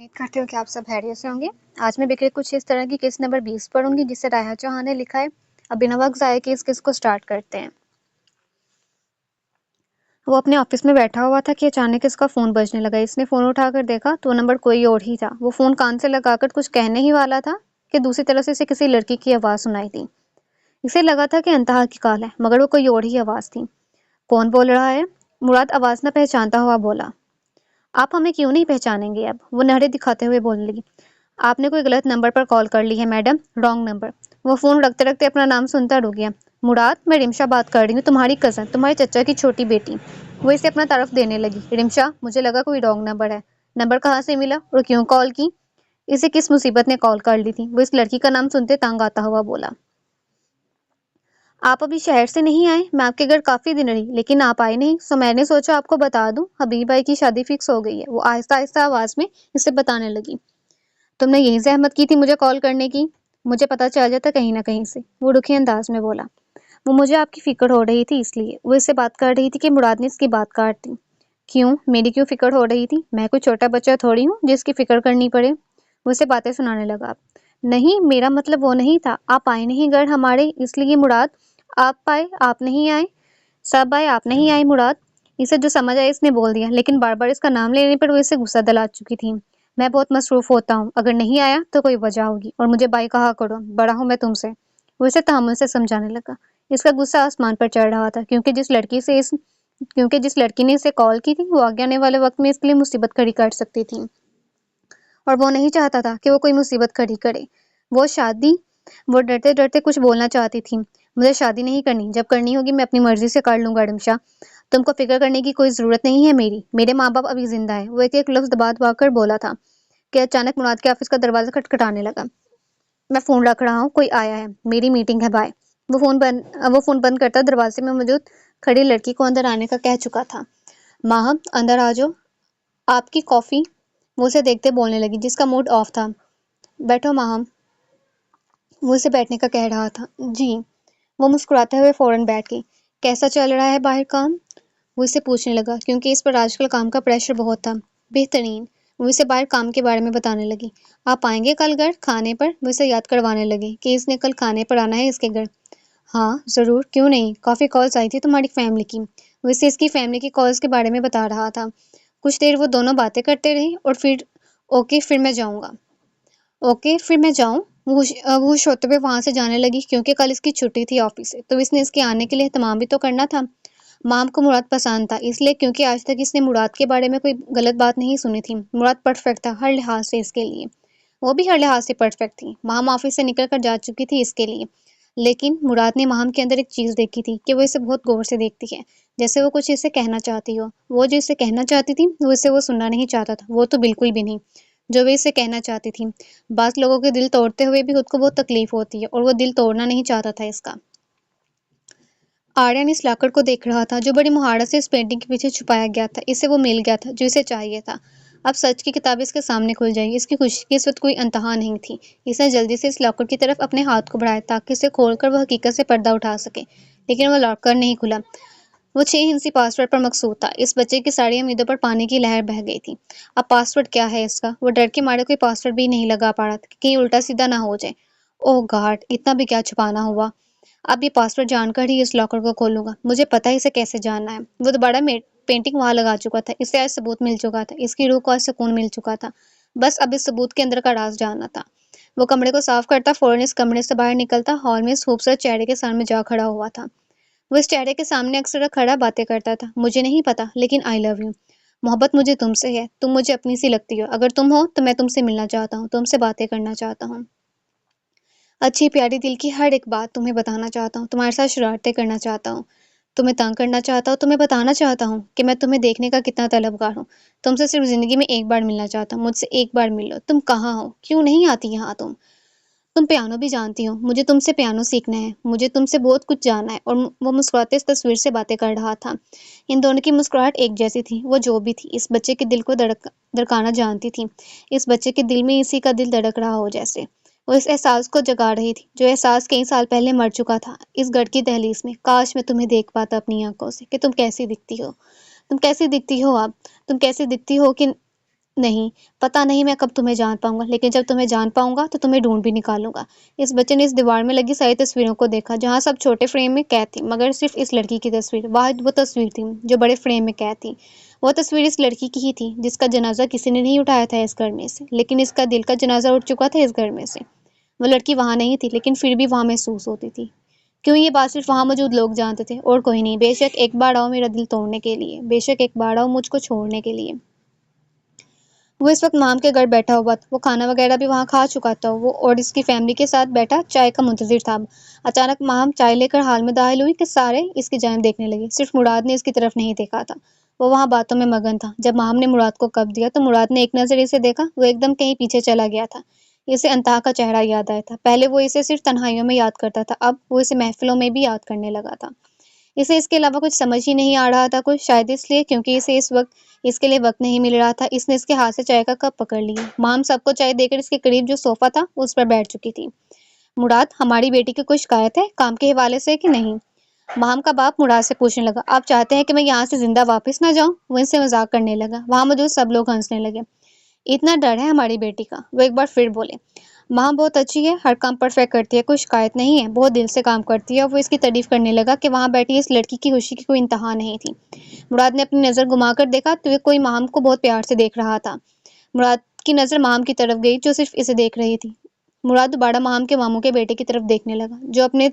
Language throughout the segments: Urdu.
امید کرتی ہوں کہ آپ سب خیریت سے ہوں گے۔ آج میں بکرے کچھ اس طرح کی کیس نمبر 20 پڑھوں گی جسے راحہ چوہان نے لکھا ہے۔ اب بنا وقت ضائع کیے اس کیس کو سٹارٹ کرتے ہیں۔ وہ اپنے آفس میں بیٹھا ہوا تھا کہ اچانک اس کا فون بجنے لگا۔ اس نے فون اٹھا کر دیکھا تو وہ نمبر کوئی اور ہی تھا۔ وہ فون کان سے لگا کر کچھ کہنے ہی والا تھا کہ دوسری طرف سے اسے کسی لڑکی کی آواز سنائی دی۔ اسے لگا تھا کہ انتہا کی کال ہے، مگر وہ کوئی اور ہی آواز تھی۔ کون بول رہا ہے؟ مراد آواز نہ پہچانتا ہوا بولا۔ آپ ہمیں کیوں نہیں پہچانیں گے اب؟ وہ نہرے دکھاتے ہوئے بولنے لگی۔ آپ نے کوئی غلط نمبر پر کال کر لی ہے میڈم، رانگ نمبر۔ وہ فون رکھتے رکھتے اپنا نام سنتا رک گیا۔ مراد، میں رمشا بات کر رہی ہوں، تمہاری کزن، تمہارے چچا کی چھوٹی بیٹی۔ وہ اسے اپنا تعارف دینے لگی۔ رمشا، مجھے لگا کوئی رانگ نمبر ہے۔ نمبر کہاں سے ملا اور کیوں کال کی؟ اسے کس مصیبت نے کال کر لی تھی؟ وہ اس لڑکی کا نام سنتے تنگ آتا ہوا بولا۔ آپ ابھی شہر سے نہیں آئے؟ میں آپ کے گھر کافی دن رہی لیکن آپ آئے نہیں، سو میں نے سوچا آپ کو بتا دوں، حبیب بھائی کی شادی فکس ہو گئی ہے۔ وہ آہستہ آہستہ آواز میں اسے بتانے لگی۔ تم نے یہی زحمت کی تھی مجھے کال کرنے کی؟ مجھے پتا چل جاتا کہیں نہ کہیں سے، وہ رکھے انداز میں بولا۔ وہ مجھے آپ کی فکر ہو رہی تھی اس لیے۔ وہ اس سے بات کر رہی تھی کہ مراد نے اس کی بات کاٹ دی۔ کیوں؟ میری کیوں فکر ہو رہی تھی؟ میں کوئی چھوٹا بچہ تھوڑی ہوں جس کی فکر کرنی پڑے۔ وہ اسے باتیں سنانے لگا۔ نہیں، میرا مطلب وہ نہیں تھا، آپ آئے نہیں گھر ہمارے اس لیے مراد۔ آپ آئے، آپ نہیں آئے، سب آئے، آپ نہیں آئے مراد۔ اسے جو سمجھ آئے اس نے بول دیا، لیکن بار بار اس کا نام لینے پر وہ اسے غصہ دلا چکی تھی۔ میں بہت مصروف ہوتا ہوں، اگر نہیں آیا تو کوئی وجہ ہوگی، اور مجھے بائی کہا کرو، بڑا ہوں میں تم سے۔ وہ اسے تحمل سے سمجھانے لگا۔ اس کا غصہ آسمان پر چڑھ رہا تھا کیونکہ جس لڑکی نے اسے کال کی تھی وہ آگے آنے والے وقت میں اس کے لیے مصیبت کھڑی کر سکتی تھی، اور وہ نہیں چاہتا تھا کہ وہ کوئی مصیبت کھڑی کرے۔ وہ ڈرتے ڈرتے کچھ بولنا چاہتی تھی۔ مجھے شادی نہیں کرنی، جب کرنی ہوگی میں اپنی مرضی سے کر لوں گا رمشا، تم کو فکر کرنے کی کوئی ضرورت نہیں ہے میرے ماں باپ ابھی زندہ ہیں۔ وہ ایک ایک لفظ دبا دبا کر بولا تھا کہ اچانک مراد کے آفس کا دروازہ کھٹکھٹانے لگا۔ میں فون رکھ رہا ہوں، کوئی آیا ہے، میری میٹنگ ہے، بائے۔ وہ فون بند کرتا دروازے میں موجود کھڑی لڑکی کو اندر آنے کا کہہ چکا تھا۔ ماہم، اندر آ جاؤ، آپ کی کافی۔ وہ اسے دیکھتے بولنے لگی جس کا موڈ آف تھا۔ بیٹھو ماہم، وہ اسے بیٹھنے کا کہہ رہا تھا۔ جی۔ وہ مسکراتے ہوئے فوراً بیٹھ گئی۔ کیسا چل رہا ہے باہر کام؟ وہ اسے پوچھنے لگا کیونکہ اس پر آج کل کام کا پریشر بہت تھا۔ بہترین۔ وہ اسے باہر کام کے بارے میں بتانے لگی۔ آپ آئیں گے کل گھر کھانے پر؟ وہ اسے یاد کروانے لگی کہ اس نے کل کھانے پر آنا ہے اس کے گھر۔ ہاں ضرور، کیوں نہیں، کافی کالز آئی تھی تمہاری فیملی کی۔ وہ اسے اس کی فیملی کی کالز کے بارے میں بتا رہا تھا۔ کچھ دیر وہ دونوں باتیں کرتے رہے اور پھر اوکے پھر میں جاؤں گا۔ اوکے پھر میں جاؤں؟ وہ خوش ہوتے ہوئے وہاں سے جانے لگی کیونکہ کل اس کی چھٹی تھی آفس سے، تو اس نے اس کے آنے کے لیے اہتمام بھی تو کرنا تھا۔ مام کو مراد پسند تھا اس لیے کیونکہ آج تک اس نے مراد کے بارے میں کوئی غلط بات نہیں سنی تھی۔ مراد پرفیکٹ تھا ہر لحاظ سے اس کے لیے، وہ بھی ہر لحاظ سے پرفیکٹ تھی۔ مام آفس سے نکل کر جا چکی تھی اس کے لیے، لیکن مراد نے مام کے اندر ایک چیز دیکھی تھی کہ وہ اسے بہت غور سے دیکھتی ہے، جیسے وہ کچھ اسے کہنا چاہتی ہو۔ وہ جو اسے کہنا چاہتی تھی وہ اسے وہ سننا نہیں چاہتا تھا، وہ تو بالکل بھی نہیں جو وہ اسے کہنا چاہتی تھی۔ بعض لوگوں کے دل توڑتے ہوئے بھی خود کو بہت تکلیف ہوتی ہے، اور وہ دل توڑنا نہیں چاہتا تھا اس کا۔ آریان اس لاکر کو دیکھ رہا تھا جو بڑی مہارت سے اس پینٹنگ کے پیچھے چھپایا گیا تھا۔ اسے وہ مل گیا تھا جو اسے چاہیے تھا۔ اب سچ کی کتاب اس کے سامنے کھل جائے گی۔ اس کی خوشی کی اس وقت کوئی انتہا نہیں تھی۔ اس نے جلدی سے اس لاکر کی طرف اپنے ہاتھ کو بڑھایا تاکہ اسے کھول کر وہ حقیقت سے پردہ اٹھا سکے، لیکن وہ لاکر نہیں کھلا۔ وہ 6 ہندسی پاس ورڈ پر مقصود تھا۔ اس بچے کی ساری امیدوں پر پانی کی لہر بہہ گئی تھی۔ اب پاس ورڈ کیا ہے اس کا؟ وہ ڈر کے مارے کوئی پاس ورڈ بھی نہیں لگا پا رہا تھا کہ کہیں الٹا سیدھا نہ ہو جائے۔ اوہ گاڈ، اتنا بھی کیا چھپانا ہوا؟ اب یہ پاس ورڈ جان کر ہی اس لاکر کو کھولوں گا۔ مجھے پتا ہے اسے کیسے جاننا ہے۔ وہ دوبارہ پینٹنگ وہاں لگا چکا تھا۔ اسے آج ثبوت مل چکا تھا، اس کی روح کو آج سکون مل چکا تھا۔ بس اب اس ثبوت کے اندر کا راز جاننا تھا۔ وہ کمرے کو صاف کرتا فوراً اس کمرے سے باہر نکلتا ہال میں اس خوبصورت چہرے کے سامنے جا کھڑا ہوا تھا۔ وہ اس چہرے کے سامنے اکثر کھڑا باتیں کرتا تھا۔ مجھے نہیں پتا لیکن آئی لو یو۔ محبت مجھے تم سے ہے، تم مجھے اپنی سی لگتی ہو۔ اگر تم ہو تو میں تم سے ملنا چاہتا ہوں، تم سے باتیں کرنا چاہتا ہوں، اچھی پیاری دل کی ہر ایک بات تمہیں بتانا چاہتا ہوں، تمہارے ساتھ شرارتیں کرنا چاہتا ہوں، تمہیں تنگ کرنا چاہتا ہوں، تمہیں بتانا چاہتا ہوں کہ میں تمہیں دیکھنے کا کتنا طلبگار ہوں۔ تم سے صرف زندگی میں ایک بار ملنا چاہتا ہوں، مجھ سے ایک بار مل لو۔ تم کہاں ہو؟ کیوں نہیں آتی یہاں؟ تم پیانو بھی جانتی ہو، مجھے تم سے پیانو سیکھنا ہے، مجھے تم سے بہت کچھ جاننا ہے۔ اور وہ مسکراتے اس تصویر سے باتیں کر رہا تھا۔ ان دونوں کی مسکراہٹ ایک جیسی تھی۔ وہ جو بھی تھی اس بچے کے دل کو دھڑکانا جانتی تھی۔ اس بچے کے دل میں اسی کا دل دھڑک رہا ہو جیسے۔ وہ اس احساس کو جگا رہی تھی جو احساس کئی سال پہلے مر چکا تھا اس گھر کی دہلیز میں۔ کاش میں تمہیں دیکھ پاتا اپنی آنکھوں سے کہ تم کیسی دکھتی ہو، تم کیسی دکھتی ہو اب، تم کیسی دکھتی ہو کہ نہیں، پتہ نہیں میں کب تمہیں جان پاؤں گا، لیکن جب تمہیں جان پاؤں گا تو تمہیں ڈھونڈ بھی نکالوں گا۔ اس بچے نے اس دیوار میں لگی ساری تصویروں کو دیکھا جہاں سب چھوٹے فریم میں قید تھی، مگر صرف اس لڑکی کی تصویر واحد وہ تصویر تھی جو بڑے فریم میں قید تھی۔ وہ تصویر اس لڑکی کی ہی تھی جس کا جنازہ کسی نے نہیں اٹھایا تھا اس گھر میں سے، لیکن اس کا دل کا جنازہ اٹھ چکا تھا اس گھر میں سے۔ وہ لڑکی وہاں نہیں تھی لیکن پھر بھی وہاں محسوس ہوتی تھی۔ کیوں یہ بات صرف وہاں موجود لوگ جانتے تھے اور کوئی نہیں؟ بے شک ایک بار آؤ میرا دل توڑنے کے لیے، بے شک ایک بار آؤ مجھ کو چھوڑنے کے لیے۔ وہ اس وقت مام کے گھر بیٹھا ہوا تھا، وہ کھانا وغیرہ بھی وہاں کھا چکا تھا، وہ اور اس کی فیملی کے ساتھ بیٹھا چائے کا منتظر تھا۔ اچانک مام چائے لے کر حال میں داخل ہوئی کہ سارے اس کی جانب دیکھنے لگے، صرف مراد نے اس کی طرف نہیں دیکھا تھا، وہ وہاں باتوں میں مگن تھا۔ جب مام نے مراد کو کب دیا تو مراد نے ایک نظر اسے دیکھا، وہ ایک دم کہیں پیچھے چلا گیا تھا۔ اسے انتہا کا چہرہ یاد آیا تھا، پہلے وہ اسے صرف تنہائیوں میں یاد کرتا تھا، اب وہ اسے محفلوں میں بھی یاد کرنے لگا تھا۔ اسے اس کے علاوہ کچھ سمجھ ہی نہیں آ رہا تھا، کچھ شاید اس لیے کیونکہ اسے اس وقت اس کے لیے وقت نہیں مل رہا تھا۔ اس نے اس کے ہاتھ سے چائے کا کپ پکڑ لیا۔ مام سب کو چائے دے کر اس کے قریب جو صوفہ تھا اس پر بیٹھ چکی تھی۔ مراد، ہماری بیٹی کی کوئی شکایت ہے کام کے حوالے سے کہ نہیں؟ مام کا باپ مراد سے پوچھنے لگا۔ آپ چاہتے ہیں کہ میں یہاں سے زندہ واپس نہ جاؤں؟ وہ ان سے مذاق کرنے لگا۔ وہاں موجود سب لوگ ہنسنے لگے۔ اتنا ڈر ہے ہماری بیٹی کا؟ وہ ایک بار پھر بولے۔ ماں بہت اچھی ہے، ہر کام پرفیکٹ کرتی ہے، کوئی شکایت نہیں ہے، بہت دل سے کام کرتی ہے۔ اور وہ اس کی تعریف کرنے لگا کہ وہاں بیٹھی اس لڑکی کی خوشی کی کوئی انتہا نہیں تھی۔ مراد نے اپنی نظر گھما کر دیکھا تو کوئی مام کو بہت پیار سے دیکھ رہا تھا۔ مراد کی نظر مام کی طرف گئی جو صرف اسے دیکھ رہی تھی۔ مراد دوبارہ مام کے ماموں کے بیٹے کی طرف دیکھنے لگا جو اپنے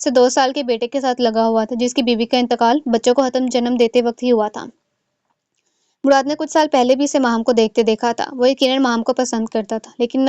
سے 2 سال کے بیٹے کے ساتھ لگا ہوا تھا، جس کی بیوی کا انتقال بچوں کو جنم دیتے وقت ہی ہوا تھا۔ مراد نے کچھ سال پہلے بھی اسے مام کو دیکھتے دیکھا تھا۔ وہ یقیناً مام کو پسند کرتا تھا، لیکن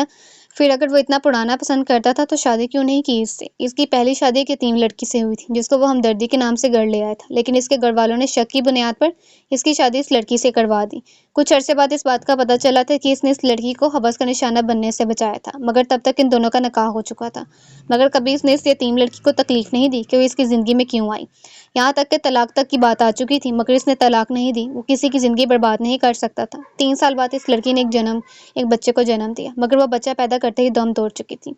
پھر اگر وہ اتنا پرانا پسند کرتا تھا تو شادی کیوں نہیں کی اس سے؟ اس کی پہلی شادی ایک یتیم لڑکی سے ہوئی تھی جس کو وہ ہمدردی کے نام سے گھر لے آیا تھا، لیکن اس کے گھر والوں نے شک کی بنیاد پر اس کی شادی اس لڑکی سے کروا دی۔ کچھ عرصے بعد اس بات کا پتہ چلا تھا کہ اس نے اس لڑکی کو حوث کا نشانہ بننے سے بچایا تھا، مگر تب تک ان دونوں کا نکاح ہو چکا تھا۔ مگر کبھی اس نے اس یتیم لڑکی کو تکلیف نہیں دی کہ وہ اس کی زندگی میں کیوں آئی۔ یہاں تک کہ طلاق تک کی بات آ چکی تھی، مگر اس نے طلاق نہیں دی۔ وہ کسی کی زندگی برباد نہیں کر سکتا تھا۔ 3 سال بعد اس لڑکی نے ایک بچے کو جنم دیا، مگر وہ بچہ پیدا کرتے ہی دم توڑ چکی تھی۔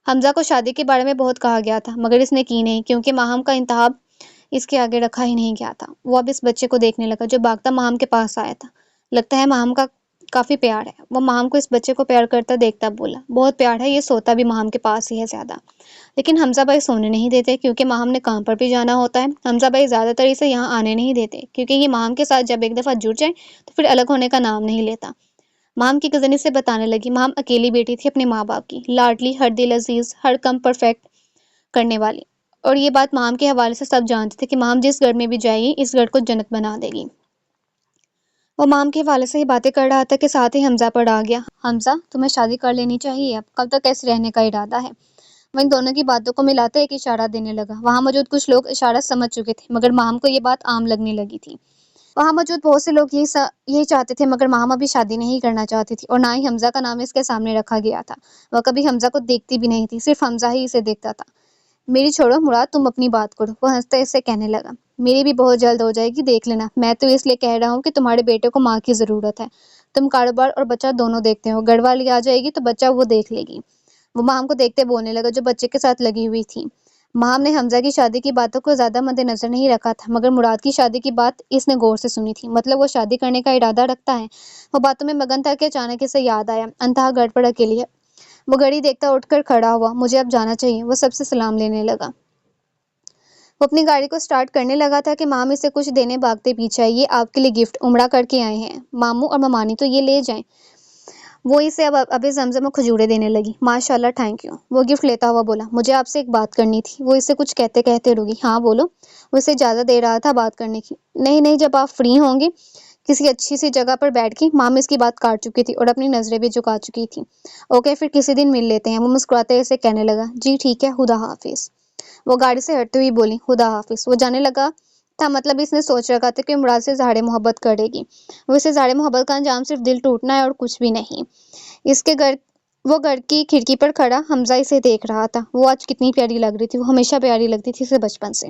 حمزہ کو شادی کے بارے میں بہت کہا گیا تھا، مگر اس نے کی نہیں کیونکہ ماہم کا انتخاب اس کے آگے رکھا ہی نہیں گیا تھا۔ وہ اب اس بچے کو دیکھنے لگا جو بھاگتا ماہم کے پاس آیا تھا۔ لگتا ہے ماہم کا کافی پیار ہے۔ وہ ماہم کو اس بچے کو پیار کرتا دیکھتا بولا، بہت پیار ہے، یہ سوتا بھی ماہم کے پاس ہی ہے زیادہ، لیکن حمزہ بھائی سونے نہیں دیتے کیونکہ ماہم نے کام پر بھی جانا ہوتا ہے۔ حمزہ بھائی زیادہ تر اسے یہاں آنے نہیں دیتے کیونکہ یہ ماہم کے ساتھ جب ایک دفعہ جڑ جائے تو پھر الگ ہونے کا نام نہیں لیتا۔ ماہم کی کزن اسے بتانے لگی، ماہم اکیلی بیٹی تھی اپنے ماں باپ کی، لاڈلی، ہر دل عزیز، ہر کم پرفیکٹ کرنے والی، اور یہ بات ماہم کے حوالے سے سب جانتے تھے کہ ماہم جس گھر میں بھی جائے گی اس گھر کو جنت بنا دے گی۔ وہ مام کے حوالے سے ہی باتیں کر رہا تھا کہ ساتھ ہی حمزہ پر آ گیا۔ حمزہ، تمہیں شادی کر لینی چاہیے، اب کب تک ایسے رہنے کا ارادہ ہے؟ وہ ان دونوں کی باتوں کو ملاتے ایک اشارہ دینے لگا۔ وہاں موجود کچھ لوگ اشارہ سمجھ چکے تھے، مگر مام کو یہ بات عام لگنے لگی تھی۔ وہاں موجود بہت سے لوگ یہی چاہتے تھے، مگر مام ابھی شادی نہیں کرنا چاہتی تھی اور نہ ہی حمزہ کا نام اس کے سامنے رکھا گیا تھا۔ وہ کبھی حمزہ کو دیکھتی بھی نہیں تھی، صرف حمزہ ہی اسے دیکھتا تھا۔ میری چھوڑو مراد، تم اپنی بات کرو، وہ ہنستے اسے کہنے لگا۔ میری بھی بہت جلد ہو جائے گی، دیکھ لینا، میں تو اس لیے کہہ رہا ہوں کہ تمہارے بیٹے کو ماں کی ضرورت ہے، تم کاروبار اور بچہ دونوں دیکھتے ہو، گھر والی آ جائے گی تو بچہ وہ دیکھ لے گی۔ وہ مام کو دیکھتے بولنے لگا جو بچے کے ساتھ لگی ہوئی تھی۔ مام نے حمزہ کی شادی کی باتوں کو زیادہ مد نظر نہیں رکھا تھا، مگر مراد کی شادی کی بات اس نے غور سے سنی تھی، مطلب وہ شادی کرنے کا ارادہ رکھتا ہے۔ وہ باتوں میں مگن تھا کہ اچانک اسے یاد آیا، انتہا گھر پر اکیلی ہے۔ وہ گھڑی دیکھتا اٹھ کر کھڑا ہوا، مجھے اب جانا چاہیے، وہ سب سے سلام لینے لگا۔ وہ اپنی گاڑی کو سٹارٹ کرنے لگا تھا کہ مام اسے کچھ دینے بھاگتے پیچھے آئی، یہ آپ کے لیے گفٹ عمرہ کر کے آئے ہیں، ماموں اور ممانی تو یہ لے جائیں۔ وہ اسے اب زمزم اور کھجورے دینے لگی۔ ماشاءاللہ، تھینک یو، وہ گفٹ لیتا ہوا بولا۔ مجھے آپ سے ایک بات کرنی تھی۔ وہ اسے کچھ کہتے کہتے رکی۔ ہاں بولو۔ وہ اسے اجازت دے رہا تھا بات کرنے کی۔ نہیں، جب آپ فری ہوں گے کسی اچھی سی جگہ پر بیٹھ کے۔ مام اس کی بات کاٹ چکی تھی اور اپنی نظریں بھی جھکا چکی تھی۔ اوکے، پھر کسی دن مل لیتے ہیں، وہ مسکراتے اسے کہنے لگا۔ جی ٹھیک ہے، خدا حافظ۔ وہ گاڑی سے ہٹتے ہوئی بولی، خدا حافظ۔ وہ جانے لگا تھا، مطلب اس نے سوچ رکھا تھا کہ مراد سے اظہار محبت کرے گی، وہ اسے اظہار محبت کا انجام صرف دل ٹوٹنا ہے اور کچھ بھی نہیں۔ وہ گھر کی کھڑکی پر کھڑا حمزہ اسے دیکھ رہا تھا۔ وہ آج کتنی پیاری لگ رہی تھی، وہ ہمیشہ پیاری لگتی تھی اسے بچپن سے۔